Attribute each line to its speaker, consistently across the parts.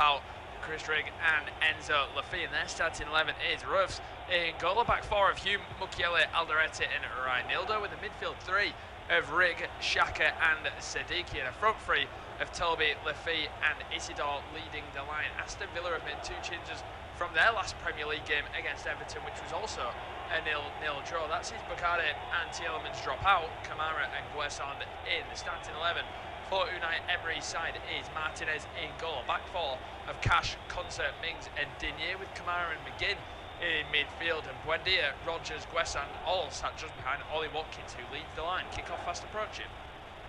Speaker 1: out. Chris Rigg and Enzo Lafay, and their starting 11 is Ruffs in goal. Back four of Hugh, Mukiele, Alderete and Reinildo, with a midfield three of Rigg, Shaka and Sadiki, and a front three of Toby, Lafay and Isidore leading the line. Aston Villa have made two changes from their last Premier League game against Everton, which was also a 0-0 draw. That sees Bakare and Tielemans drop out, Kamara and Guesson in the starting 11. For Unai Emery's side is Martinez in goal. Back four of Cash, Concert, Mings and Digne, with Kamara and McGinn in midfield, and Buendia, Rogers, Guesson all sat just behind Ollie Watkins, who leads the line. Kickoff fast approaching.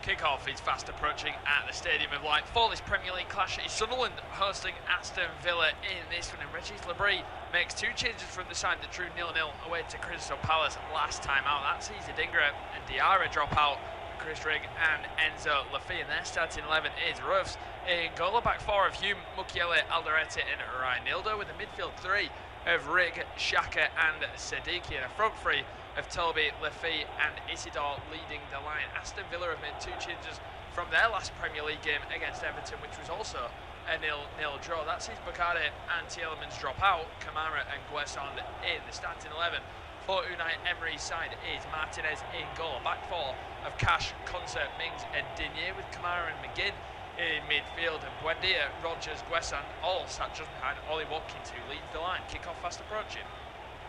Speaker 1: Kickoff is fast approaching at the Stadium of Light for this Premier League clash. It's Sunderland hosting Aston Villa in this one, and Regis Labrie makes two changes from the side that drew 0-0 away to Crystal Palace last time out. That sees Adingra and Diarra drop out, Chris Rigg and Enzo Lafay, and their starting 11 is Ruffs in goal. Back four of Hugh, Mukiele, Alderete and Reinildo, with a midfield three of Rigg, Shaka and Sadiki, and a front three of Toby, Lafay and Isidore leading the line. Aston Villa have made two changes from their last Premier League game against Everton, which was also a 0-0 draw. That sees Bakare and Tielemans drop out, Kamara and Guesson in the starting 11. For Unai Emery's side is Martinez in goal. Back four of Cash, Concert, Mings and Digne, with Kamara and McGinn in midfield, and Buendia, Rogers, Guesson all sat just behind Ollie Watkins, who leads the line. Kickoff fast approaching.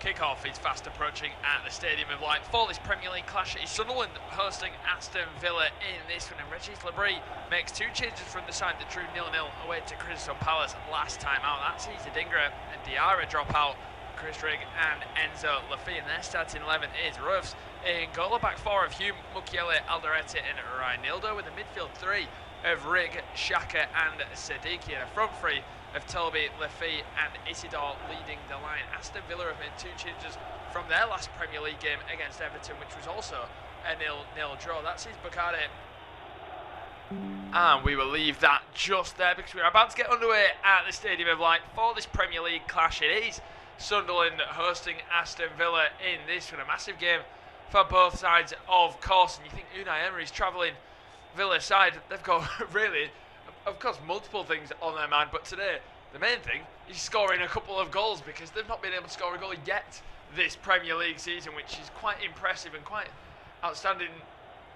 Speaker 1: Kickoff is fast approaching at the Stadium of Light for this Premier League clash. It's Sunderland hosting Aston Villa in this one, and Regis Labrie makes two changes from the side that drew 0-0 away to Crystal Palace last time out. That sees Adingra and Diarra drop out, Chris Rigg and Enzo Lafay, and their starting 11 is Ruffs in goal. Back four of Hugh, Mukiele, Alderete and Reinildo, with a midfield three of Rigg, Shaka and Sadiki, and a front three of Toby, Lafay and Isidore leading the line. Aston Villa have made two changes from their last Premier League game against Everton, which was also a 0-0 draw. That sees Bakare. And we will leave that just there, because we're about to get underway at the Stadium of Light for this Premier League clash. It is Sunderland hosting Aston Villa in this one. A massive game for both sides, of course. And you think Unai Emery's travelling Villa side, they've got really, of course, multiple things on their mind. But today, the main thing is scoring a couple of goals, because they've not been able to score a goal yet this Premier League season, which is quite impressive and quite outstanding.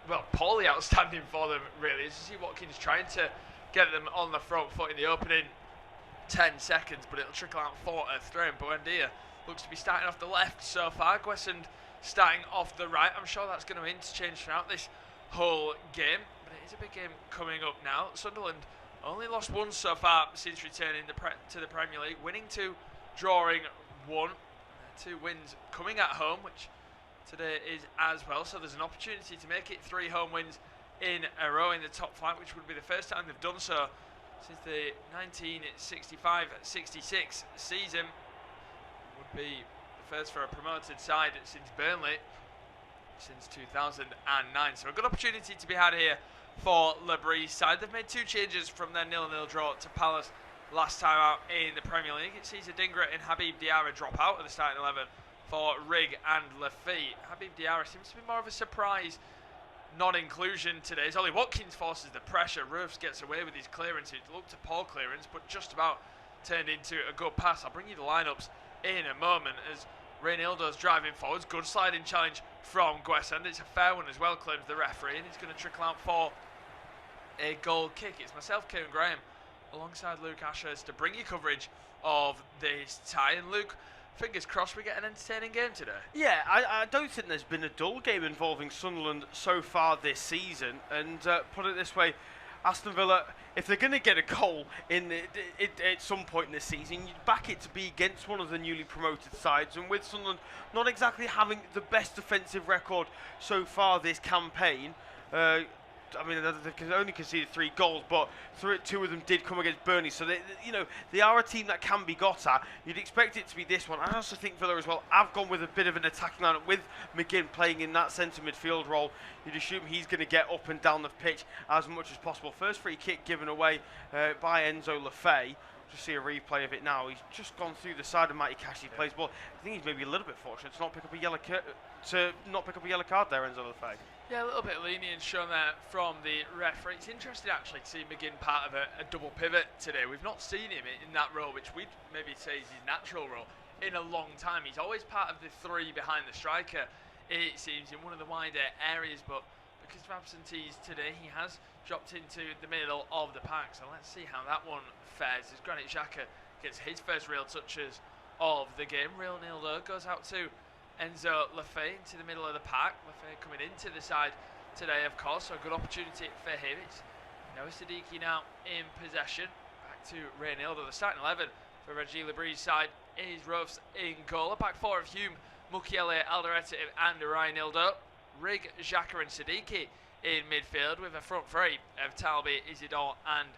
Speaker 1: Well, poorly outstanding for them, really. As you see Watkins trying to get them on the front foot in the opening 10 seconds, but it'll trickle out 4-3, and Buendia looks to be starting off the left so far. Guesson starting off the right. I'm sure that's going to interchange throughout this whole game, but it is a big game coming up now. Sunderland only lost once so far since returning to the Premier League, winning two, drawing one. Two wins coming at home, which today is as well, so there's an opportunity to make it 3 home wins in a row in the top flight, which would be the first time they've done so since the 1965-66 season. Would be the first for a promoted side since Burnley since 2009. So a good opportunity to be had here for Labrie's side. They've made two changes from their 0-0 draw to Palace last time out in the Premier League. It sees Adingra and Habib Diarra drop out of the starting 11 for Rigg and Lafay. Habib Diarra seems to be more of a surprise non-inclusion today. As Ollie Watkins forces the pressure, Ruffs gets away with his clearance. It looked a poor clearance, but just about turned into a good pass. I'll bring you the lineups in a moment as Reinildo's driving forwards. Good sliding challenge from Guesson. It's a fair one as well, claims the referee, and he's going to trickle out for a goal kick. It's myself, Kieran Graham, alongside Luke Ashurst to bring you coverage of this tie. And Luke, fingers crossed we get an entertaining game today.
Speaker 2: Yeah, I don't think there's been a dull game involving Sunderland so far this season. And put it this way, Aston Villa, if they're going to get a goal at some point in this season, you'd back it to be against one of the newly promoted sides. And with Sunderland not exactly having the best defensive record so far this campaign, I mean, they can only conceded 3 goals, but 2 of them did come against Burnley. So, they are a team that can be got at. You'd expect it to be this one. I also think Villa as well, I've gone with a bit of an attacking lineup with McGinn playing in that centre midfield role. You'd assume he's going to get up and down the pitch as much as possible. First free kick given away by Enzo Lafay. Just see a replay of it now. He's just gone through the side of Matty Cash. He plays ball. I think he's maybe a little bit fortunate to not pick up a yellow card there, Enzo Lafay.
Speaker 1: Yeah, a little bit of lenience shown there from the referee. It's interesting actually to see McGinn part of a double pivot today. We've not seen him in that role, which we'd maybe say is his natural role, in a long time. He's always part of the three behind the striker, it seems, in one of the wider areas, but because of absentees today, he has dropped into the middle of the pack. So let's see how that one fares as Granit Xhaka gets his first real touches of the game. Real Nildo goes out to Enzo Lefebvre into the middle of the pack. Lefebvre coming into the side today, of course, so a good opportunity for him. It's Noah Siddiqui now in possession. Back to Reynildo. The starting 11 for Reggie Lebrie's side is Ruffs in goal. A back four of Hume, Mukiele, Alderete and Reynildo. Rig, Xhaka and Siddiqui in midfield with a front three of Talbi, Isidore and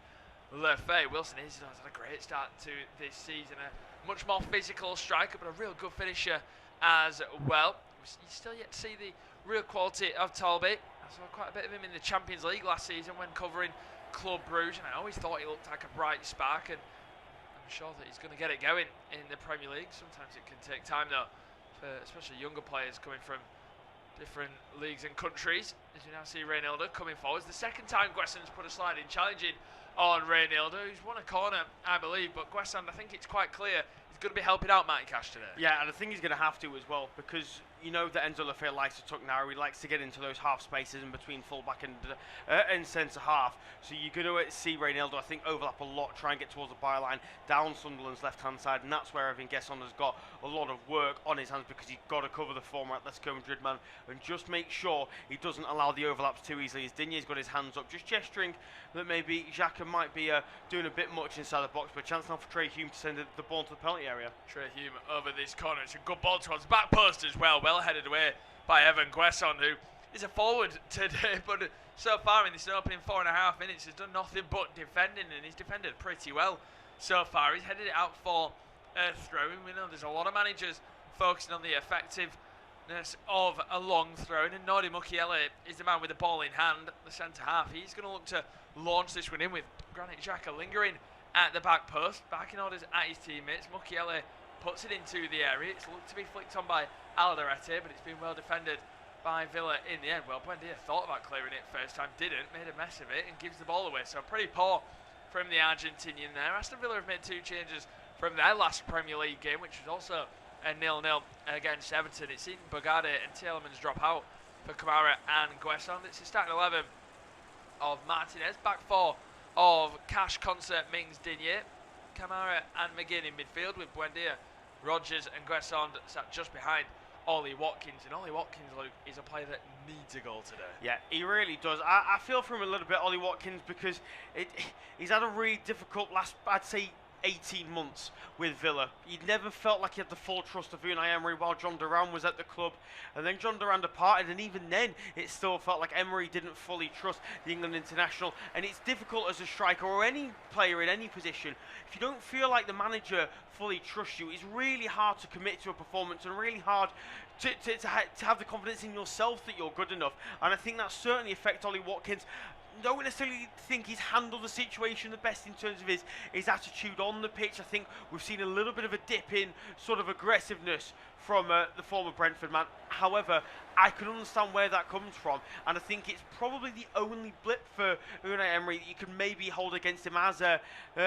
Speaker 1: Lefebvre. Wilson Isidore's had a great start to this season. A much more physical striker, but a real good finisher as well. You still yet to see the real quality of Talbi. I saw quite a bit of him in the Champions League last season when covering Club Brugge, and I always thought he looked like a bright spark, and I'm sure that he's going to get it going in the Premier League. Sometimes it can take time though, for especially younger players coming from different leagues and countries. As you now see Reynildo coming forwards. The second time Guesson's put a sliding challenge in on Reynildo, who's won a corner, I believe, but Guesson, I think it's quite clear, he's going to be helping out Matty Cash today.
Speaker 2: Yeah, and I think he's going to have to as well, because you know that Enzo Lefebvre likes to tuck narrow. He likes to get into those half spaces in between fullback and centre half. So you're going to see Reynildo, I think, overlap a lot, try and get towards the byline, down Sunderland's left-hand side, and that's where I think Guesson has got a lot of work on his hands, because he's got to cover the former Atletico Madrid man and just make sure he doesn't allow the overlaps too easily. As Digne's got his hands up, just gesturing that maybe Xhaka might be doing a bit much inside the box, but a chance now for Trey Hume to send the ball to the penalty area.
Speaker 1: Trey Hume over this corner. It's a good ball towards the back post as well. Well headed away by Evan Guesson, who is a forward today, but so far in this opening 4.5 minutes has done nothing but defending, and he's defended pretty well so far. He's headed it out for a throw-in. We know there's a lot of managers focusing on the effectiveness of a long throw-in, and Nordi Mukiele is the man with the ball in hand, the centre half. He's going to look to launch this one in with Granit Xhaka lingering at the back post, backing orders at his teammates. Mukiele puts it into the area. It's looked to be flicked on by Alderete, but it's been well defended by Villa in the end. Well, Buendia thought about clearing it first time, didn't, made a mess of it and gives the ball away. So pretty poor from the Argentinian there. Aston Villa have made 2 changes from their last Premier League game, which was also a 0-0 against Everton. It's seen Bogarde and Tielemans drop out for Kamara and Guesson. It's the starting 11 of Martinez, back 4 of Cash, Concert, Mings, Digne, Kamara and McGinn in midfield with Buendia, Rodgers and Guesson sat just behind Ollie Watkins. And Ollie Watkins, Luke, is a player that needs a goal today.
Speaker 2: Yeah, he really does. I feel for him a little bit, Ollie Watkins, because he's had a really difficult last, I'd say, 18 months with Villa. He never felt like he had the full trust of Unai Emery while John Duran was at the club, and then John Duran departed, and even then it still felt like Emery didn't fully trust the England international. And it's difficult as a striker or any player in any position, if you don't feel like the manager fully trusts you, it's really hard to commit to a performance and really hard to have the confidence in yourself that you're good enough. And I think that certainly affects Ollie Watkins. Don't necessarily think he's handled the situation the best in terms of his attitude on the pitch. I think we've seen a little bit of a dip in sort of aggressiveness from the former Brentford man. However, I can understand where that comes from, and I think it's probably the only blip for Unai Emery that you can maybe hold against him as a